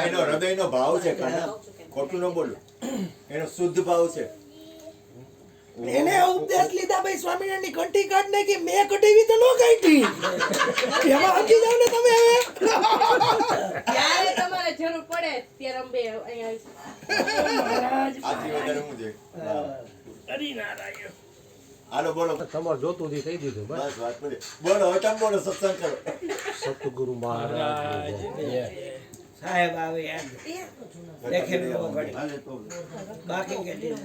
એનો હૃદયનો ભાવ છે, ખોટું ન બોલું, એનો શુદ્ધ ભાવ છે. એને ઉપદેશ લીધા ભાઈ સ્વામિનારાયણ ની ઘંટી કાઢ નાખી, મેં કઢાવી તો ન કાઢી. એમાં સમજી જાવ ને તમે. હવે ત્યારે તમારે જરૂર પડે ત્યારે અમે અહીંયા આથી વધારે હું છે. હરિનારાયણ. હાલો બોલો, તમારે જોતું હતી કહી દીધું. બસ વાત કરી. બોલો હવે તમે બોલો, સત્સંગ કરો. સતગુરુ મહારાજ સાહેબ આવે યાદ દેખે લો ઘડી બાકી કે દિન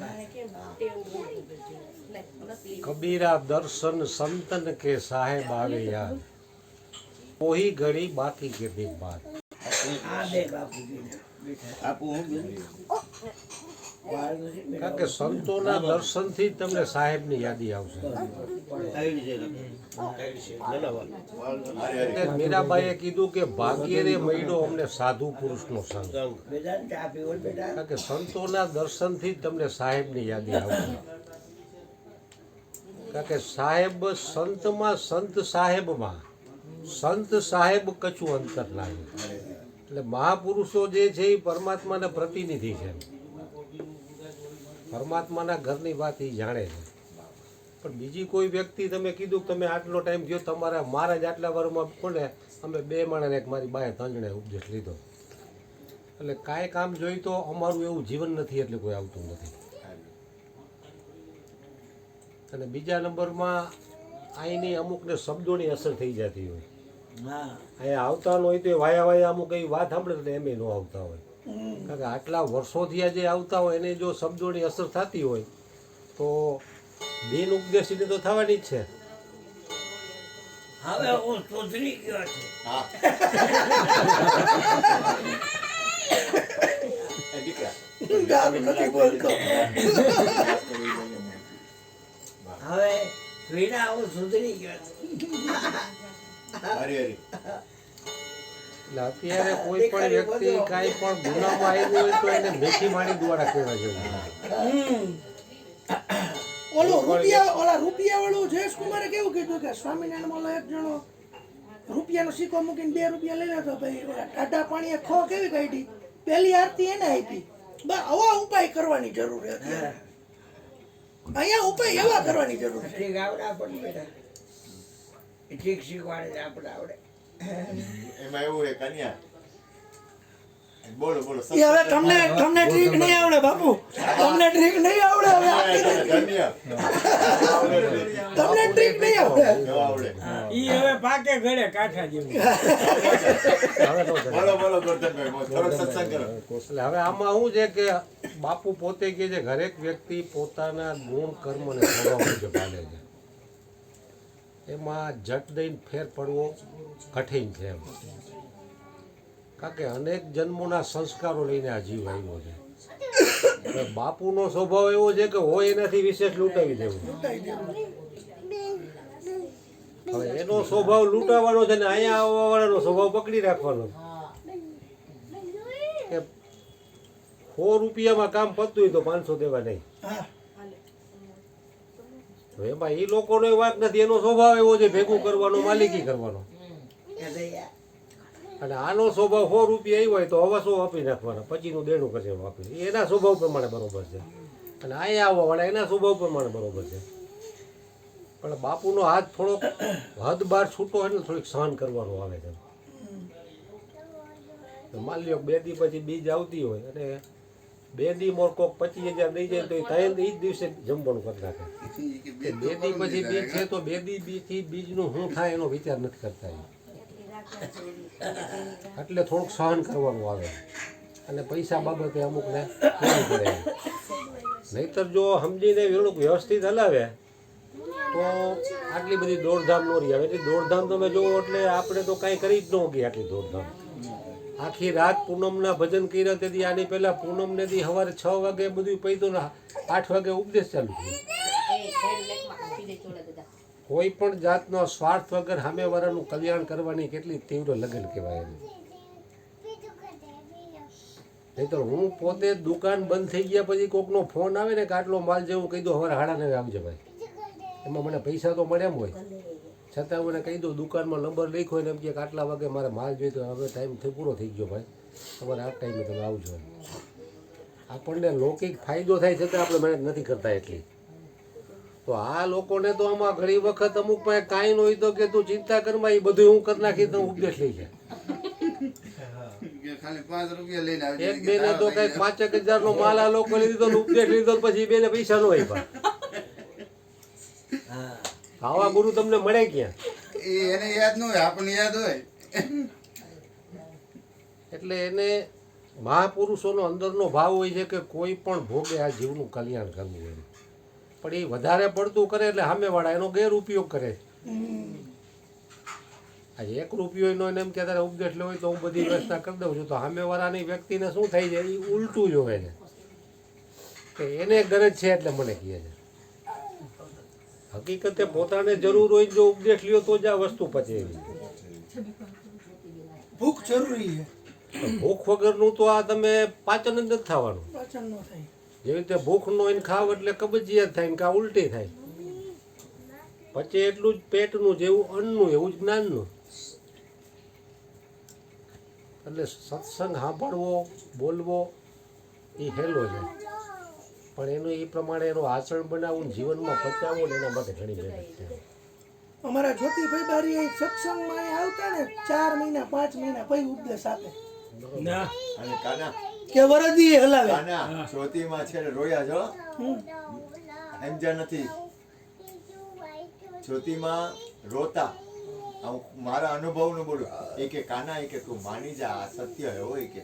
કબીરા દર્શન સંતન કે સાહેબ આવે યાદ, કોઈ ઘડી બાકી કે દિન બાદ. આ દે બાપુ આપુ હું કારણ કે સંતોના દર્શનથી તમને સાહેબની યાદી આવશે. મીરાબાઈએ કીધું કે ભાગ્યને મળ્યો અમને સાધુ પુરુષનો સંગ. કારણ કે સંતોના દર્શનથી જ તમને સાહેબની યાદી આવશે. કારણ કે સાહેબ સંતમાં, સંત સાહેબમાં, સંત સાહેબ કછું અંતર લાગે. એટલે મહાપુરુષો જે છે એ પરમાત્માના પ્રતિનિધિ છે. પરમાત્માના ઘરની વાત એ જાણે છે. પણ બીજી કોઈ વ્યક્તિ તમે કીધું કે તમે આટલો ટાઈમ થયો તમારા, મારા જ આટલા વર્ષમાં કોને અમે 2 માણસને એક મારી બાએ 3 જણે ઉપદેશ લીધો. એટલે કાંઈ કામ જોઈ તો અમારું એવું જીવન નથી, એટલે કોઈ આવતું નથી. અને બીજા નંબરમાં અહીંની અમુકને શબ્દોની અસર થઈ જતી હોય. અહીંયા આવતા ન હોય તો એ વાયા અમુક એવી વાત સાંભળે એટલે એમ ન આવતા હોય. કારણ કે આટલા વર્ષોથી આ જે આવતા હોય એને જો શબ્દોની અસર થતી હોય તો બિન ઉપદેશીને તો થવાની જ છે. હવે હું સુધરી ગયો છું. હવે વિના હું સુધરી ગયો છું. એટલે અત્યારે કોઈ પણ વ્યક્તિ કાંઈ પણ ગુનામાં આવ્યું હોય તો એને મેથી માણી દ્વારા કહેવા જેવું. ઓલા રૂપિયા વાળું જયેશ કુમારે કેવું કીધું કે સ્વામિનારાયણ એક જણો રૂપિયાનો સિક્કો મૂકીને 2 રૂપિયા લઈ લેતો. ભાઈ ટાટા પાણીએ ખો કેવી કાઢી, પહેલી આરતી એને આપી. બસ આવા ઉપાય કરવાની જરૂર છે અત્યારે. અહીંયા ઉપાય એવા કરવાની જરૂર છે. ઠીક આવડે આપણને બેટા, ઠીક શીખવાડે આપણે આવડે. એમાં એવું છે કન્યા, બોલો બોલો. હવે તમને ટ્રીક નહીં આવડે બાપુ, તમને ટ્રીક નહીં આવડે. હવે તમને ટ્રીક નહીં આવડે. ઈ હવે પાકે ઘરે કાઠા જેવું. બોલો બોલો ગોરધનભાઈ, થોડોક સત્સંગ કરો. એટલે હવે આમાં શું છે કે બાપુ પોતે કહે છે હરેક વ્યક્તિ પોતાના ગુણ કર્મ અને સ્વભાવ મુજબ હાલે છે. એમાં જટ દઈને ફેર પડવો કઠિન છે એમ. કારણ કે અનેક જન્મોના સંસ્કારો લઈને આ જીવ આવ્યો છે. બાપુનો સ્વભાવ એવો છે કે હોય એનાથી વિશેષ લૂંટાવી દેવું. હવે એનો સ્વભાવ લૂંટાવાનો છે ને અહીંયા આવવાવાળાનો સ્વભાવ પકડી રાખવાનો કે 100 રૂપિયામાં કામ પતતું હોય તો 500 દેવા નહીં. એમાં એ લોકોનો વાંક નથી, એનો સ્વભાવ એવો છે ભેગું કરવાનો, માલિકી કરવાનો. અને આનો સ્વભાવ 100 રૂપિયા આવ્યો હોય તો હવે 100 આપી નાખવાના, પછીનું દેણું કરશે આપી. એના સ્વભાવ પ્રમાણે બરોબર છે. અને અહીંયા આવવાવાળા એના સ્વભાવ પ્રમાણે બરોબર છે. પણ બાપુનો હાથ થોડોક હદ બાર છૂટો હોય ને થોડીક સહન કરવાનું આવે છે. માન લ્યો 2 દી પછી બીજ આવતી હોય અને 2 દી મોર કોક 25,000 દઈ જાય તો એ જ દિવસે જમવાનું કરી નાખે. 2 દી પછી બીજ છે તો 2 દી બીજથી બીજનું શું થાય એનો વિચાર નથી કરતા. એટલે થોડુંક સહન કરવાનું આવે અને પૈસા બાબતે અમુકને કેવું પડે. નહીતર જો સમજીને વ્યવસ્થિત હલાવે તો આટલી બધી દોડધામ ન રહી આવે. એટલે દોડધામ તમે જોવો એટલે આપણે તો કાંઈ કરી જ ન હોગી આટલી દોડધામ. આખી રાત પૂનમના ભજન કર્યા તેથી આની પહેલાં પૂનમને દી સવારે 6 વાગે બધું પૈતું ને 8 વાગે ઉપદેશ ચાલુ થયો. કોઈ પણ જાતનો સ્વાર્થ વગર સામેવાળાનું કલ્યાણ કરવાની કેટલી તીવ્ર લગન કહેવાય એમ. નહીં તો હું પોતે દુકાન બંધ થઈ ગયા પછી કોકનો ફોન આવે ને કે આટલો માલ જેવું કહી દો સવારે 9:30 આવજે ભાઈ, એમાં મને પૈસા તો મળે એમ હોય. છતાં મને કહી દઉં દુકાનમાં નંબર લખ્યો ને એમ કે આટલા વાગે મારે માલ જોઈતો હવે ટાઈમ પૂરો થઈ ગયો ભાઈ તમારે આ ટાઈમે તમે આવજો એમ. આપણને લૌકિક ફાયદો થાય છતાં આપણે મહેનત નથી કરતા એટલી. તો આ લોકોને તો આમાં ઘણી વખત અમુક પાસે કાંઈ ન હોય તો કે તું ચિંતા કરમાં એ બધું હું કરી નાખી તો ઉપદેશ લઈ જાય. ખાલી 5 રૂપિયા લઈને આવી એક બેને તો કઈક 5,000 નો માલ આ લોકો લીધો ને ઉપદેશ લીધો ને પછી બેને પૈસા નો આપ્યા. આવા ગુરુ તમને મળે ક્યાં? એને યાદ ન હોય, આપણને યાદ હોય. એટલે એને મહાપુરુષોનો અંદરનો ભાવ હોય છે કે કોઈ પણ ભોગે આ જીવનું કલ્યાણ કરવું હોય, પણ એ વધારે પડતું કરે એટલે સામેવાળા એનો ગેરઉપયોગ કરે. આ 1 રૂપિયો એનો એને એમ કે તારે ઉપદેશ લેવો હોય તો હું બધી વ્યવસ્થા કરી દઉં છું, તો સામેવાળાની વ્યક્તિને શું થઈ જાય એ ઉલટું જોવે છે કે એને ગરજ છે એટલે મને કહે છે. હકીકતે પોતાને જરૂર હોય જો ઉપદેશ લ્યો તો જ આ વસ્તુ પચે એવી. ભૂખ જરૂરી છે, ભૂખ વગરનું તો આ તમે પાચન જ નથી થવાનું. પાચન ન થાય. જેવી રીતે ભૂખનો એને ખાવ એટલે કબજિયાત થાય ને કાં ઉલટી થાય. પચે એટલું જ પેટનું જેવું અન્નનું એવું જ જ્ઞાનનું. એટલે સત્સંગ સાંભળવો બોલવો એ હેલો છે, પણ એનું એ પ્રમાણે એનું આચરણ બનાવવું જીવનમાં પચાવવું ને એના માટે ઘણી મહેનત છે. અમારા જ્યોતિભાઈ બારી અહીં સત્સંગમાં અહીં આવતા ને 4 મહિના 5 મહિના પછી ઉપદેશ આપે ના અને કાના કે વરદી હલાવે. કાના જ્યોતિમાં છે ને રોયા છો સમજ્યા નથી. જ્યોતિમાં રોતા મારા અનુભવનું બોલું એ કે કાના એ કે તું માની જા આ સત્ય હોય કે.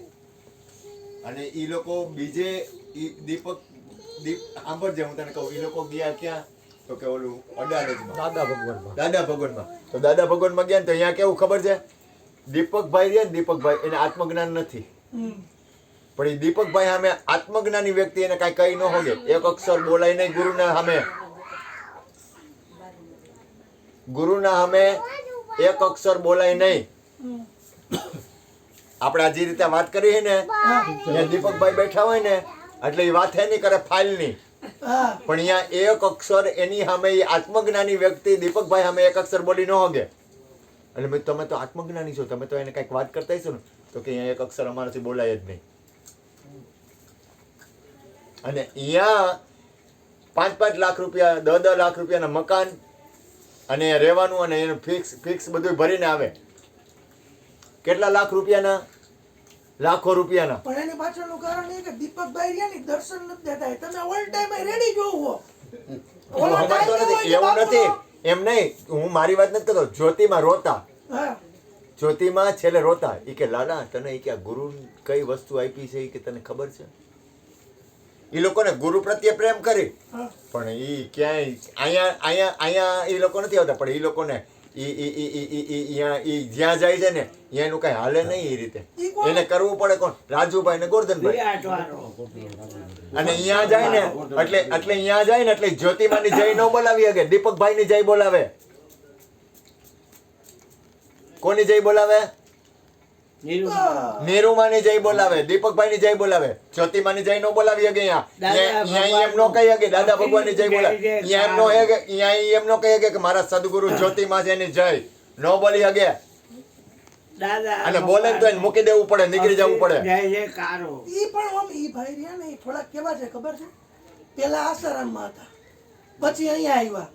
અને એ લોકો બીજે દીપક સાંભળજે હું તને કહું, એ લોકો ગયા ક્યાં તો કે ઓલું અડાલજમાં દાદા ભગવાનમાં. દાદા ભગવાનમાં. તો દાદા ભગવાનમાં ગયા ને તો અહીંયા કેવું ખબર છે, દીપકભાઈ રહ્યા ને દીપકભાઈ એને આત્મજ્ઞાન નથી, પણ એ દીપકભાઈ સામે આત્મજ્ઞાની વ્યક્તિ એને કાંઈ કહી ન હોગે, એક અક્ષર બોલાય નહીં ગુરુના સામે. ગુરુના સામે એક અક્ષર બોલાય નહીં. આપણે આ જે રીતે વાત કરી છે ને ત્યાં દીપકભાઈ બેઠા હોય ને એટલે એ વાત હે નહીં કરે ફાઇલની, પણ અહીંયા એક અક્ષર એની સામે એ આત્મજ્ઞાની વ્યક્તિ દીપકભાઈ સામે એક અક્ષર બોલી ન હોગે. એટલે મેં તમે તો આત્મજ્ઞાની છો, તમે તો એને કંઈક વાત કરતા હશો ને તો કે અહીંયા એક અક્ષર અમારાથી બોલાય જ નહીં. અને અહીંયા 5-5 લાખ રૂપિયા 10-10 લાખ રૂપિયાના મકાન અને રહેવાનું અને એનું ફિક્સ બધું ભરીને આવે. કેટલા લાખ રૂપિયાના? લાખો રૂપિયાના. પણ એની પાછળનું કારણ એ કે દીપકભાઈ રહ્યા ને દર્શન નથી દેતા. તમે ઓલ ટાઈમ રેડી જોવો એવું સમજતો નથી, એવું નથી, એમ નહીં. હું મારી વાત નથી કરતો. જ્યોતિમાં રોતા, જ્યોતિમાં છેલ્લે રોતા એ કે લાલા તને એ કે આ ગુરુ કઈ વસ્તુ આપી છે એ કે તને ખબર છે? એ લોકોને ગુરુ પ્રત્યે પ્રેમ કરી, પણ એ ક્યાંય અહીંયા એ લોકો નથી આવતા, પણ એ લોકોને જ્યાં જાય છે ને ત્યાં એનું કઈ હાલે નહીં. એ રીતે એને કરવું પડે કોણ? રાજુભાઈ ને ગોરધનભાઈ. અને અહીંયા જાય ને એટલે અહીંયા જાય ને એટલે જ્યોતિમાની જય ન બોલાવી શકે, દીપકભાઈ ની જય બોલાવે. કોની જય બોલાવે? નીરુમાની જય બોલાવે, દીપકભાઈ ની જય બોલાવે. જ્યોતિમાની જય નો બોલાવી શકે. અહીંયા એમ નો કહી શકે દાદા ભગવાન ની જય બોલાવે. અહીંયા એમ નો કહી શકે કે મારા સદગુરુ જ્યોતિમાં છે એની જય નો બોલી શકે. અને બોલે તો એને મૂકી દેવું પડે, નીકળી જવું પડે. ઈ પણ આમ ઈ ભાઈ રહ્યા ને થોડાક કેવા છે ખબર છે, પેલા આસારામમાં હતા, પછી અહીંયા આવ્યા,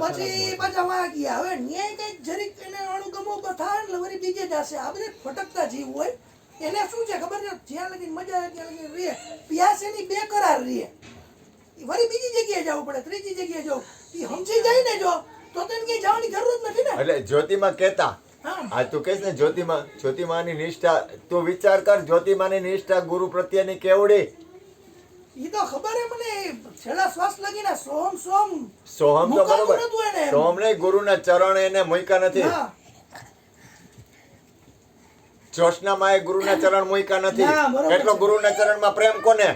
પછી પાછા વાં ગયા. હવે ન્યાય કઈક જરીક એને અણુગમો થાય એટલે વળી બીજે જશે. આ બધી ફટકતા જીવ હોય એને શું છે ખબર છે, જ્યાં લગી મજા આવે ત્યાં લગી રહે. પ્યાસ એની બેકરાર રહે, વળી બીજી જગ્યાએ જવું પડે, ત્રીજી જગ્યાએ જવું. એ સમજી જાય ને જો તો તેને કઈ જવાની જરૂર જ નથી ને. એટલે જ્યોતિમાં કહેતા આ તું કહીશ ને જ્યોતિમાની નિષ્ઠા તું વિચાર કર. જ્યોતિમાની નિષ્ઠા ગુરુ પ્રત્યેની કેવડી. ઈ તો ખબર હે મને, છેલ્લા શ્વાસ લગીને સોમ સોહમ તો બરોબર, સોહમ નહીં, ગુરુના ચરણ એને મૂક્યા નથી. જોશનામાં ગુરુના ચરણ મૂક્યા નથી. એટલો ગુરુના ચરણમાં પ્રેમ કોને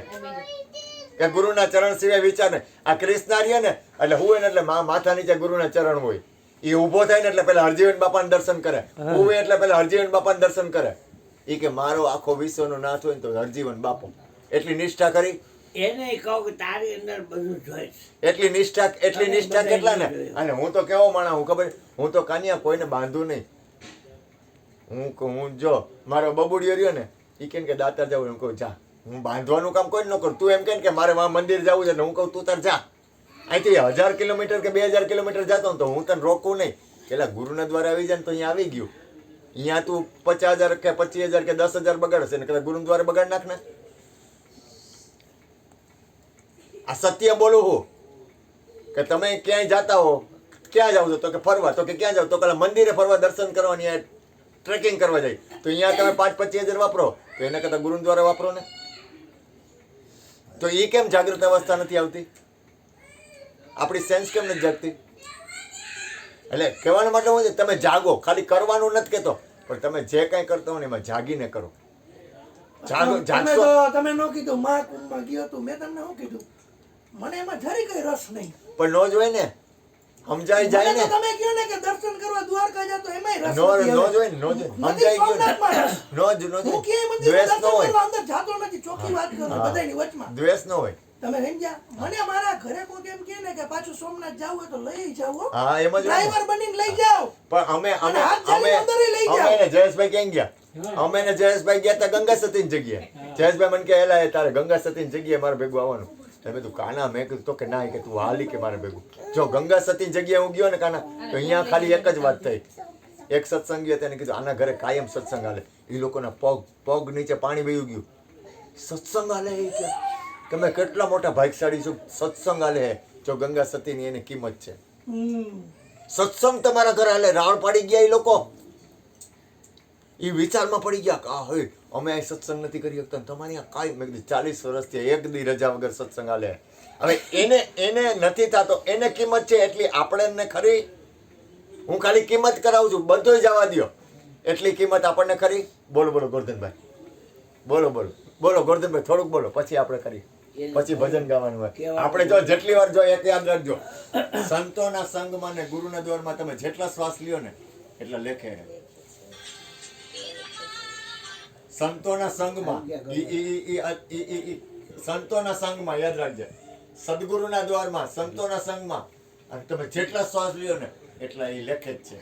કે ગુરુના ચરણ સિવાય વિચાર ને. આ કૃષ્ણ રહ્યા ને એટલે હું ને એટલે માથા નીચે ગુરુના ચરણ હોય. એ ઊભો થાય ને એટલે પેલા હરજીવન બાપાને દર્શન કરે, હું એટલે પેલા હરજીવન બાપાને દર્શન કરે. એ કે મારો આખો વિશ્વનો નાથ હોય ને તો હરજીવન બાપો. એટલી નિષ્ઠા કરી એને કહું કે તારી અંદર બધું જોઈશ. એટલી નિષ્ઠા કેટલા ને. અને હું તો કેવો માણસ હું ખબર, હું તો કાનિયા કોઈને બાંધું નહીં. હું જો મારો બબુડિયો રહ્યો ને એ કે દાતાર જવું, હું કહું જા. હું બાંધવાનું કામ કોઈ ન કરું. તું એમ કે મારે મંદિર જવું છે ને હું કહું તું તાર જા. અહીંથી 1000 કિલોમીટર કે 2000 કિલોમીટર જતો ને તો હું તને રોકું નહીં. પેલા ગુરુના દ્વારા આવી જાય ને તો અહીંયા આવી ગયું. અહીંયા તું 50,000 કે 25,000 કે 10,000 બગાડશે ને કદાચ ગુરુ દ્વારા બગાડ નાખ ને. આ સત્ય બોલું હું કે તમે ક્યાંય જાતા હો, ક્યાં જાવ છો તો કે ફરવા, તો કે ક્યાં જાવ તો કે મંદિરે ફરવા, દર્શન કરવાની, ટ્રેકિંગ કરવા જાય તો અહીંયા તમે 5-25,000 વાપરો તો એના કરતા ગુરુ દ્વારા વાપરો ને. તો એ કેમ જાગૃત અવસ્થા નથી આવતી? આપણી સેન્સ કેમ નથી જાગતી? એટલે કહેવાનો મતલબ શું છે, તમે જાગો. ખાલી કરવાનું નથી કહેતો, પણ તમે જે કાંઈ કરતા હો ને એમાં જાગીને કરો. તમે ન કીધું મહાકુંભમાં ગયો તું, મેં તમને શું કીધું? મને એમાં જરી કઈ રસ નહીં. પણ નો જોઈ ને, સમજાઈ જાય ને. તમે કહો ને કે દર્શન કરવા દ્વારકા જા તો એમાંય રસ નો જોઈ ને, સમજાઈ ગયું ને. હું ક્યાંય મંદિરે દર્શન કરવા અંદર જાતો નથી, ચોખ્ખી વાત કરું બધાની વચમાં. દ્વેષ ન હોય. તમે સમજ્યા? મને મારા ઘરે કોઈ એમ કહે ને કે પાછું સોમનાથ જાવું હોય તો લઈ જાવ હો. હા એમ જ હોય ને. ડ્રાઈવર બનીને લઈ જાઓ. પણ અમે લઈ જાઓ. ને જયેશભાઈ ક્યાં ગયા? અમે ને જયેશભાઈ ગયા હતા ગંગા સતીની જગ્યાએ. જયેશભાઈ મને કે એલા તારે ગંગા સતીની જગ્યાએ મારે ભેગું આવવાનું. તમે તું કાના, મેં કીધું તો કે ના, કે તું હાલી કે મારે ભેગું. જો ગંગા સતીની જગ્યાએ હું ગયો ને કાના, તો અહીંયા ખાલી એક જ વાત થઈ. એક સત્સંગીએ તેને કીધું આના ઘરે કાયમ સત્સંગ હાલે. એ લોકોના પગ નીચે પાણી વહી ગયું. સત્સંગ હાલે એ કે તમે કેટલા મોટા ભાગ્યશાળી છો, સત્સંગ હાલે. જો ગંગા સતીની એની કિંમત છે. સત્સંગ તમારા ઘરે હાલે. રાવણ પાડી ગયા એ લોકો. એ વિચારમાં પડી ગયા કે હવે અમે આ સત્સંગ નથી કરી શકતા, તમારી આ કાંઈ. મેં કીધું 40 વર્ષથી એક દી રજા વગર સત્સંગ હાલે. હવે એને નથી થતો, એને કિંમત છે એટલી આપણને ખરી. હું ખાલી કિંમત કરાવું છું, બધું જવા દો. એટલી કિંમત આપણને ખરી? બોલો ગોરધનભાઈ, બોલો ગોરધનભાઈ, થોડુંક બોલો, પછી આપણે કરી, પછી ભજન ગાવાનું હોય. આપણે જો જેટલી વાર જો એક યાદ રાખજો, સંતોના સંગમાં ને ગુરુના દ્વારમાં તમે જેટલા શ્વાસ લ્યો ને એટલા લેખે. સંતોના સંગમાં સંતોના સંગમાં યાદ રાખજે, સદગુરુના દ્વારમાં સંતોના સંગમાં તમે જેટલા શ્વાસ લ્યો ને એટલા એ લેખે જ છે.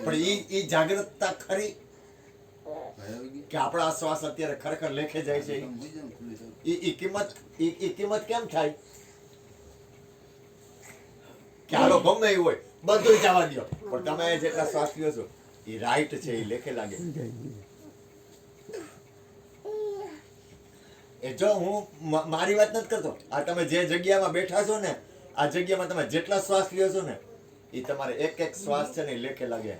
પણ એ જાગૃતતા ખરી કે આપણા આ શ્વાસ અત્યારે ખરેખર લેખે જાય છે. એ કિંમત કેમ થાય કે હાલો ગમે એવું હોય બધું જવા દો, પણ તમે જેટલા શ્વાસ લ્યો છો એ રાઈટ છે, એ લેખે લાગે. એ જો હું મારી વાત નથી કરતો, આ તમે જે જગ્યામાં બેઠા છો ને, આ જગ્યામાં તમે જેટલા શ્વાસ લ્યો છો ને એ તમારે એક શ્વાસ છે ને લેખે લાગે.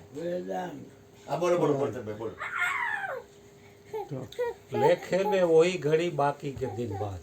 હા બોલો ભાઈ બોલો. लेखे में वही घड़ी बाकी के दिन बाद.